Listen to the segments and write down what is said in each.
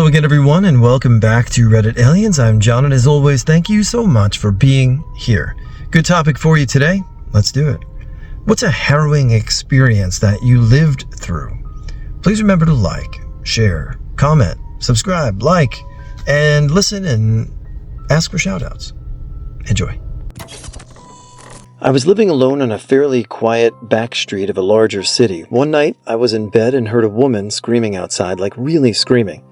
Hello again, everyone, and welcome back to Reddit Aliens. I'm John, and as always, thank you so much for being here. Good topic for you today. Let's do it. What's a harrowing experience that you lived through? Please remember to like, share, comment, subscribe, and listen and ask for shoutouts. Enjoy. I was living alone on a fairly quiet back street of a larger city. One night, I was in bed and heard a woman screaming outside, like really screaming.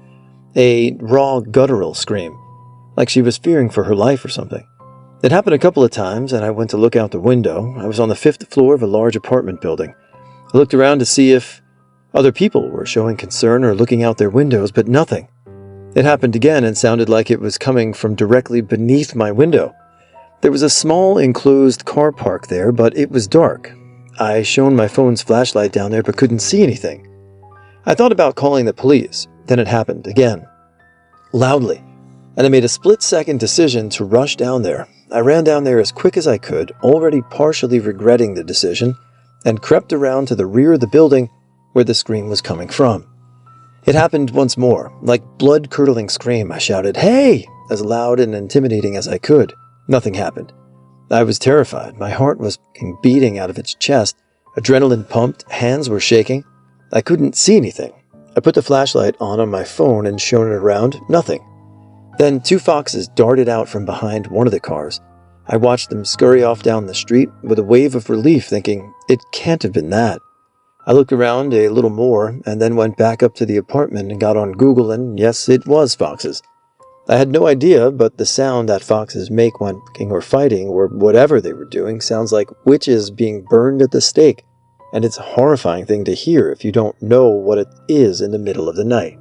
A raw, guttural scream, like she was fearing for her life or something. It happened a couple of times, and I went to look out the window. I was on the 5th floor of a large apartment building. I looked around to see if other people were showing concern or looking out their windows, but nothing. It happened again and sounded like it was coming from directly beneath my window. There was a small enclosed car park there, but it was dark. I shone my phone's flashlight down there but couldn't see anything. I thought about calling the police. Then it happened again, loudly, and I made a split-second decision to rush down there. I ran down there as quick as I could, already partially regretting the decision, and crept around to the rear of the building where the scream was coming from. It happened once more, like blood-curdling scream. I shouted, "Hey!" as loud and intimidating as I could. Nothing happened. I was terrified. My heart was beating out of its chest, adrenaline pumped, hands were shaking. I couldn't see anything. I put the flashlight on my phone and shone it around. Nothing. Then 2 foxes darted out from behind one of the cars. I watched them scurry off down the street with a wave of relief, thinking, it can't have been that. I looked around a little more and then went back up to the apartment and got on Google, and yes, it was foxes. I had no idea, but the sound that foxes make when cooking or fighting or whatever they were doing sounds like witches being burned at the stake. And it's a horrifying thing to hear if you don't know what it is in the middle of the night.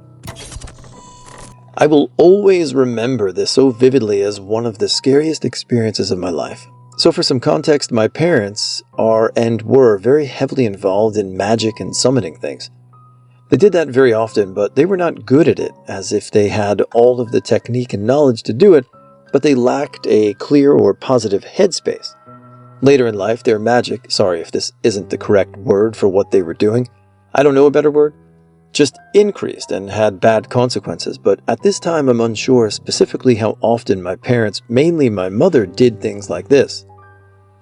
I will always remember this so vividly as one of the scariest experiences of my life. So for some context, my parents are and were very heavily involved in magic and summoning things. They did that very often, but they were not good at it, as if they had all of the technique and knowledge to do it, but they lacked a clear or positive headspace. Later in life, their magic, sorry if this isn't the correct word for what they were doing, I don't know a better word, just increased and had bad consequences, but at this time I'm unsure specifically how often my parents, mainly my mother, did things like this.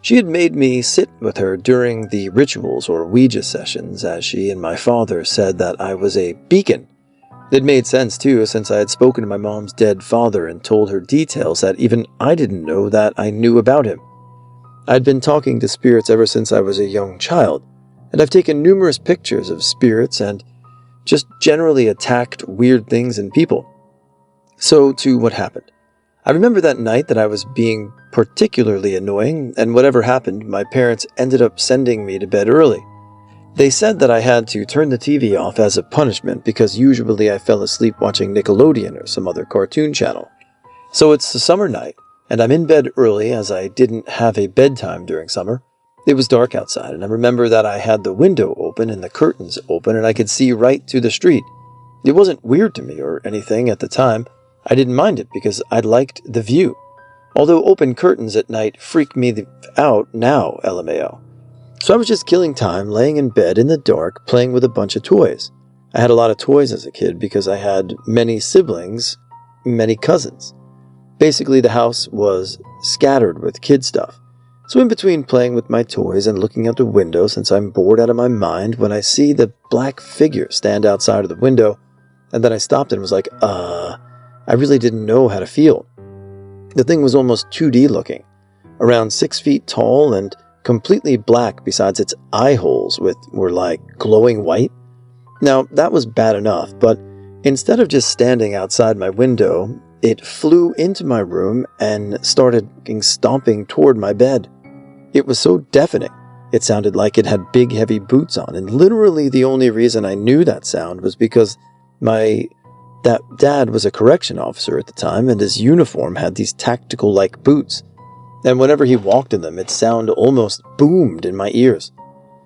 She had made me sit with her during the rituals or Ouija sessions, as she and my father said that I was a beacon. It made sense too, since I had spoken to my mom's dead father and told her details that even I didn't know that I knew about him. I'd been talking to spirits ever since I was a young child, and I've taken numerous pictures of spirits and just generally attacked weird things and people. So to what happened. I remember that night that I was being particularly annoying, and whatever happened, my parents ended up sending me to bed early. They said that I had to turn the TV off as a punishment because usually I fell asleep watching Nickelodeon or some other cartoon channel. So it's a summer night, and I'm in bed early as I didn't have a bedtime during summer. It was dark outside, and I remember that I had the window open and the curtains open, and I could see right to the street. It wasn't weird to me or anything at the time. I didn't mind it because I liked the view. Although open curtains at night freak me out now, LMAO. So I was just killing time, laying in bed in the dark, playing with a bunch of toys. I had a lot of toys as a kid because I had many siblings, many cousins. Basically, the house was scattered with kid stuff. So in between playing with my toys and looking out the window, since I'm bored out of my mind, when I see the black figure stand outside of the window, and then I stopped and was like, I really didn't know how to feel. The thing was almost 2D looking, around 6 feet tall and completely black besides its eye holes were like glowing white. Now, that was bad enough, but instead of just standing outside my window, it flew into my room and started stomping toward my bed. It was so deafening. It sounded like it had big heavy boots on, and literally the only reason I knew that sound was because that dad was a correction officer at the time, and his uniform had these tactical-like boots. And whenever he walked in them, its sound almost boomed in my ears.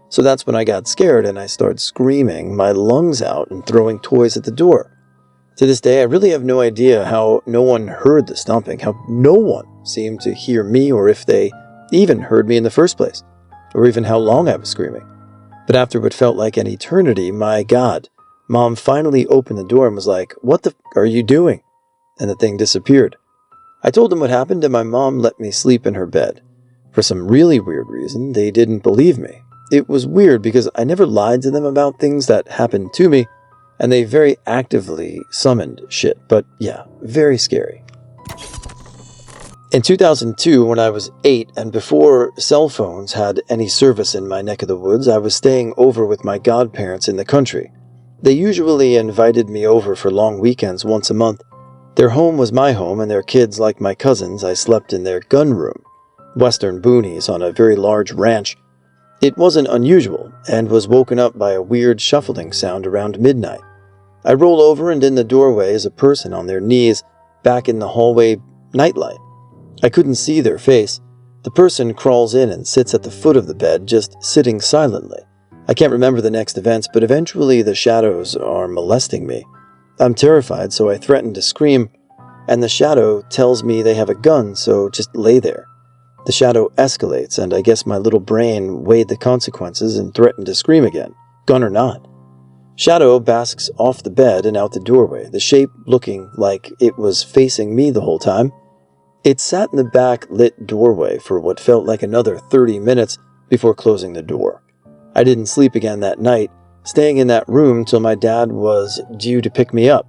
So that's when I got scared and I started screaming my lungs out and throwing toys at the door. To this day, I really have no idea how no one heard the stomping, how no one seemed to hear me, or if they even heard me in the first place, or even how long I was screaming. But after what felt like an eternity, my God, Mom finally opened the door and was like, "What the f are you doing?" And the thing disappeared. I told them what happened and my mom let me sleep in her bed. For some really weird reason, they didn't believe me. It was weird because I never lied to them about things that happened to me, and they very actively summoned shit. But yeah, very scary. In 2002, when I was 8 and before cell phones had any service in my neck of the woods, I was staying over with my godparents in the country. They usually invited me over for long weekends once a month. Their home was my home, and their kids, like my cousins, I slept in their gun room, western boonies on a very large ranch. It wasn't unusual, and was woken up by a weird shuffling sound around midnight. I roll over, and in the doorway is a person on their knees, back in the hallway nightlight. I couldn't see their face. The person crawls in and sits at the foot of the bed, just sitting silently. I can't remember the next events, but eventually the shadows are molesting me. I'm terrified, so I threaten to scream, and the shadow tells me they have a gun, so just lay there. The shadow escalates, and I guess my little brain weighed the consequences and threatened to scream again, gun or not. Shadow basks off the bed and out the doorway, the shape looking like it was facing me the whole time. It sat in the back lit doorway for what felt like another 30 minutes before closing the door. I didn't sleep again that night, staying in that room till my dad was due to pick me up.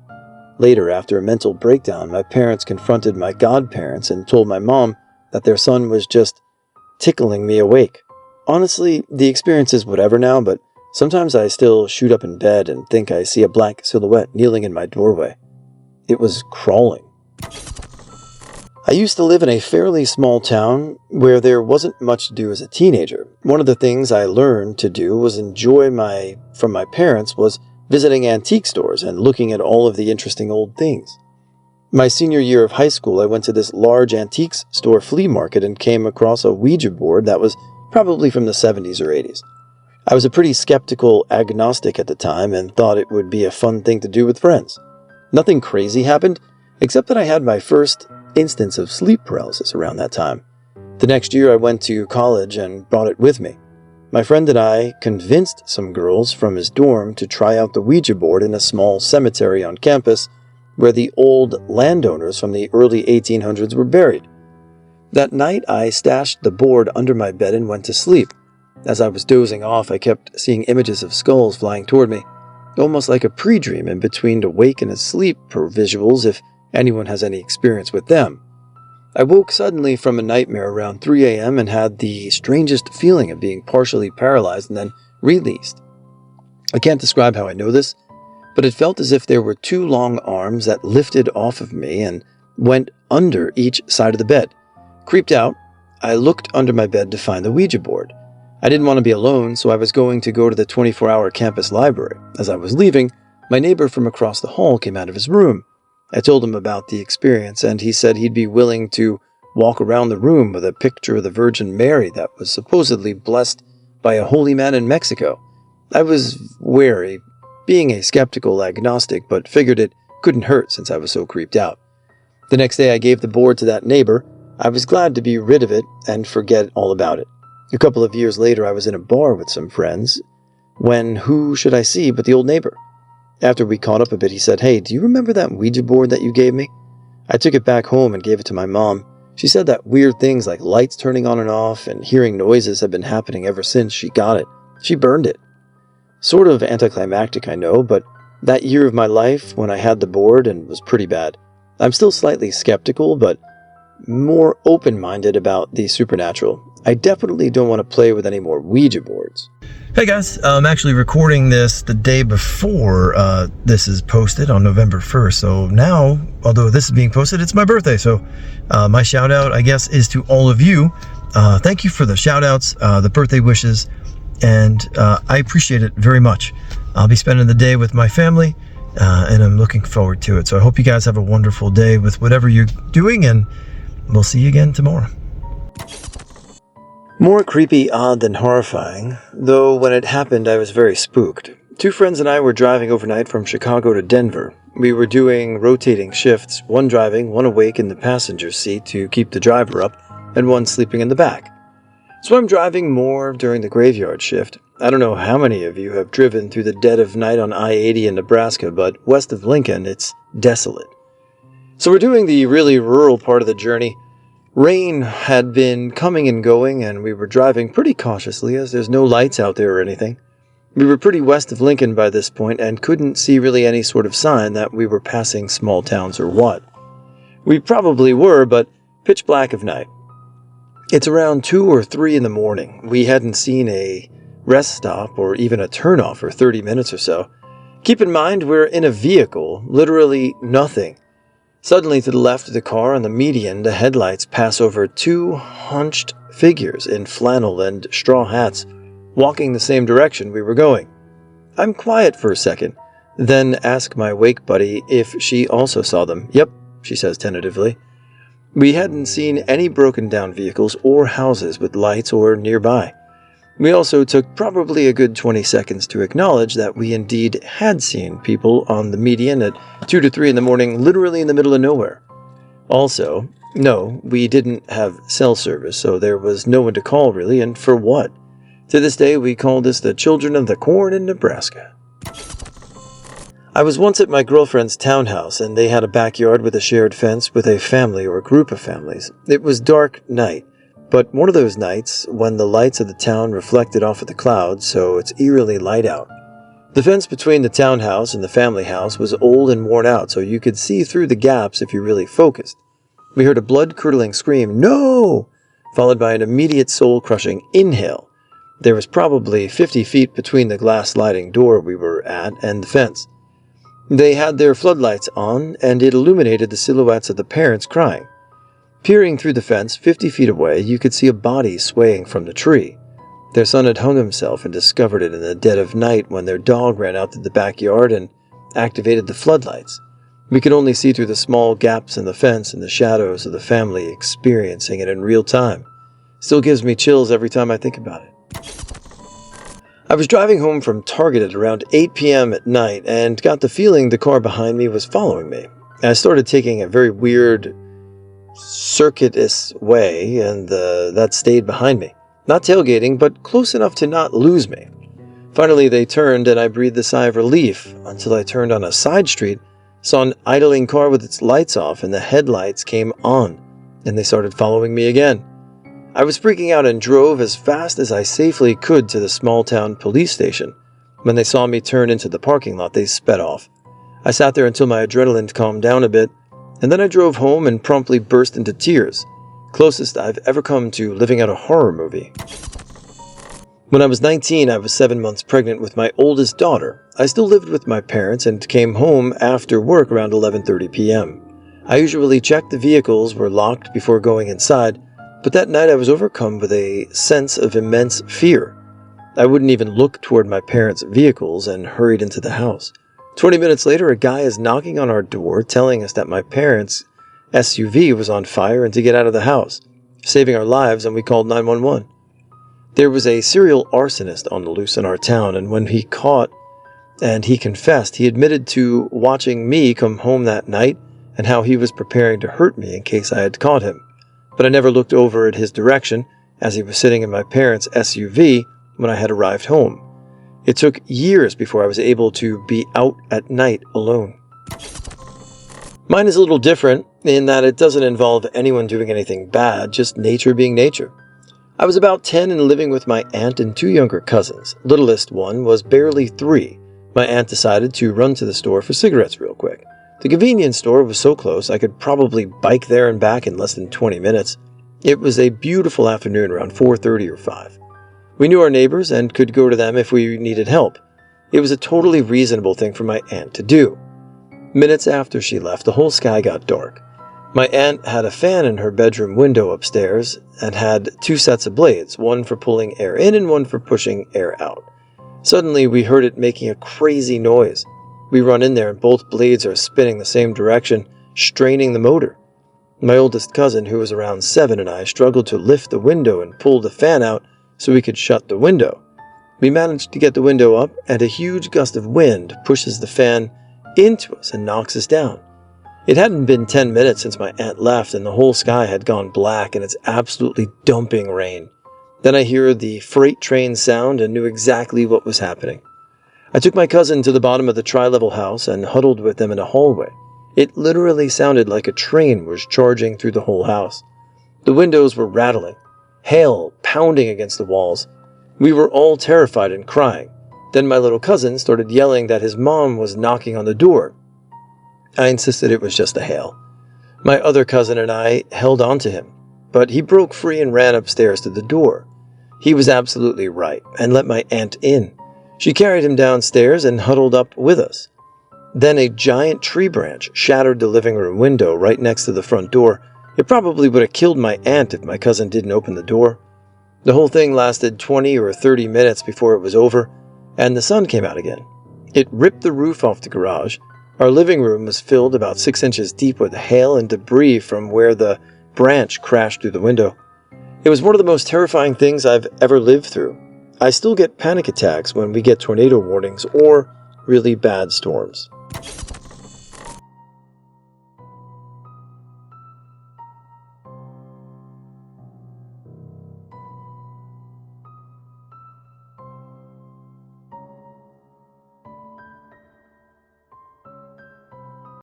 Later, after a mental breakdown, my parents confronted my godparents and told my mom that their son was just tickling me awake. Honestly, the experience is whatever now, but sometimes I still shoot up in bed and think I see a black silhouette kneeling in my doorway. It was crawling. I used to live in a fairly small town where there wasn't much to do as a teenager. One of the things I learned to do was from my parents was visiting antique stores and looking at all of the interesting old things. My senior year of high school, I went to this large antiques store flea market and came across a Ouija board that was probably from the 70s or 80s. I was a pretty skeptical agnostic at the time and thought it would be a fun thing to do with friends. Nothing crazy happened, except that I had my first instance of sleep paralysis around that time. The next year I went to college and brought it with me. My friend and I convinced some girls from his dorm to try out the Ouija board in a small cemetery on campus where the old landowners from the early 1800s were buried. That night I stashed the board under my bed and went to sleep. As I was dozing off, I kept seeing images of skulls flying toward me, almost like a pre-dream in between awake and asleep per visuals if anyone has any experience with them. I woke suddenly from a nightmare around 3 a.m. and had the strangest feeling of being partially paralyzed and then released. I can't describe how I know this, but it felt as if there were 2 long arms that lifted off of me and went under each side of the bed. Creeped out, I looked under my bed to find the Ouija board. I didn't want to be alone, so I was going to go to the 24-hour campus library. As I was leaving, my neighbor from across the hall came out of his room. I told him about the experience, and he said he'd be willing to walk around the room with a picture of the Virgin Mary that was supposedly blessed by a holy man in Mexico. I was wary, being a skeptical agnostic, but figured it couldn't hurt since I was so creeped out. The next day I gave the board to that neighbor. I was glad to be rid of it and forget all about it. A couple of years later I was in a bar with some friends, when who should I see but the old neighbor. After we caught up a bit, he said, "Hey, do you remember that Ouija board that you gave me?" I took it back home and gave it to my mom. She said that weird things like lights turning on and off and hearing noises have been happening ever since she got it. She burned it. Sort of anticlimactic, I know, but that year of my life when I had the board and was pretty bad. I'm still slightly skeptical, but more open-minded about the supernatural. I definitely don't want to play with any more Ouija boards. Hey guys, I'm actually recording this the day before this is posted on November 1st. So now, although this is being posted, it's my birthday. So my shout out, I guess, is to all of you. Thank you for the shout outs, the birthday wishes, and I appreciate it very much. I'll be spending the day with my family, and I'm looking forward to it. So I hope you guys have a wonderful day with whatever you're doing, and we'll see you again tomorrow. More creepy, odd than horrifying, though when it happened I was very spooked. 2 friends and I were driving overnight from Chicago to Denver. We were doing rotating shifts, one driving, one awake in the passenger seat to keep the driver up, and one sleeping in the back. So I'm driving more during the graveyard shift. I don't know how many of you have driven through the dead of night on I-80 in Nebraska, but west of Lincoln, it's desolate. So we're doing the really rural part of the journey. Rain had been coming and going, and we were driving pretty cautiously as there's no lights out there or anything. We were pretty west of Lincoln by this point and couldn't see really any sort of sign that we were passing small towns or what. We probably were, but pitch black of night. It's around 2 or 3 in the morning. We hadn't seen a rest stop or even a turnoff for 30 minutes or so. Keep in mind, we're in a vehicle, literally nothing. Suddenly, to the left of the car on the median, the headlights pass over 2 hunched figures in flannel and straw hats, walking the same direction we were going. I'm quiet for a second, then ask my wake buddy if she also saw them. Yep, she says tentatively. We hadn't seen any broken down vehicles or houses with lights or nearby. We also took probably a good 20 seconds to acknowledge that we indeed had seen people on the median at 2 to 3 in the morning, literally in the middle of nowhere. Also, no, we didn't have cell service, so there was no one to call really, and for what? To this day, we call this the Children of the Corn in Nebraska. I was once at my girlfriend's townhouse, and they had a backyard with a shared fence with a family or group of families. It was dark night. But one of those nights when the lights of the town reflected off of the clouds, so it's eerily light out. The fence between the townhouse and the family house was old and worn out, so you could see through the gaps if you really focused. We heard a blood-curdling scream, "No!" followed by an immediate soul-crushing inhale. There was probably 50 feet between the glass sliding door we were at and the fence. They had their floodlights on, and it illuminated the silhouettes of the parents crying. Peering through the fence 50 feet away, you could see a body swaying from the tree. Their son had hung himself and discovered it in the dead of night when their dog ran out to the backyard and activated the floodlights. We could only see through the small gaps in the fence and the shadows of the family experiencing it in real time. Still gives me chills every time I think about it. I was driving home from Target at around 8 p.m. at night and got the feeling the car behind me was following me. I started taking a very weird circuitous way, and that stayed behind me. Not tailgating, but close enough to not lose me. Finally, they turned, and I breathed a sigh of relief until I turned on a side street, saw an idling car with its lights off, and the headlights came on, and they started following me again. I was freaking out and drove as fast as I safely could to the small-town police station. When they saw me turn into the parking lot, they sped off. I sat there until my adrenaline calmed down a bit, and then I drove home and promptly burst into tears. Closest I've ever come to living out a horror movie. When I was 19, I was 7 months pregnant with my oldest daughter. I still lived with my parents and came home after work around 11:30 p.m. I usually checked the vehicles were locked before going inside, but that night I was overcome with a sense of immense fear. I wouldn't even look toward my parents' vehicles and hurried into the house. 20 minutes later, a guy is knocking on our door telling us that my parents' SUV was on fire and to get out of the house, saving our lives, and we called 911. There was a serial arsonist on the loose in our town, and when he caught and he confessed, he admitted to watching me come home that night and how he was preparing to hurt me in case I had caught him. But I never looked over at his direction as he was sitting in my parents' SUV when I had arrived home. It took years before I was able to be out at night alone. Mine is a little different in that it doesn't involve anyone doing anything bad, just nature being nature. I was about 10 and living with my aunt and 2 younger cousins. Littlest one was barely 3. My aunt decided to run to the store for cigarettes real quick. The convenience store was so close I could probably bike there and back in less than 20 minutes. It was a beautiful afternoon around 4:30 or 5. We knew our neighbors and could go to them if we needed help. It was a totally reasonable thing for my aunt to do. Minutes after she left, the whole sky got dark. My aunt had a fan in her bedroom window upstairs and had 2 sets of blades, one for pulling air in and one for pushing air out. Suddenly, we heard it making a crazy noise. We run in there and both blades are spinning the same direction, straining the motor. My oldest cousin, who was around 7, and I struggled to lift the window and pull the fan out so we could shut the window. We managed to get the window up, and a huge gust of wind pushes the fan into us and knocks us down. It hadn't been 10 minutes since my aunt left, and the whole sky had gone black, and it's absolutely dumping rain. Then I hear the freight train sound and knew exactly what was happening. I took my cousin to the bottom of the tri-level house and huddled with them in a hallway. It literally sounded like a train was charging through the whole house. The windows were rattling, hail pounding against the walls. We were all terrified and crying. Then my little cousin started yelling that his mom was knocking on the door. I insisted it was just a hail. My other cousin and I held on to him, but he broke free and ran upstairs to the door. He was absolutely right and let my aunt in. She carried him downstairs and huddled up with us. Then a giant tree branch shattered the living room window right next to the front door. It probably would have killed my aunt if my cousin didn't open the door. The whole thing lasted 20 or 30 minutes before it was over, and the sun came out again. It ripped the roof off the garage. Our living room was filled about 6 inches deep with hail and debris from where the branch crashed through the window. It was one of the most terrifying things I've ever lived through. I still get panic attacks when we get tornado warnings or really bad storms.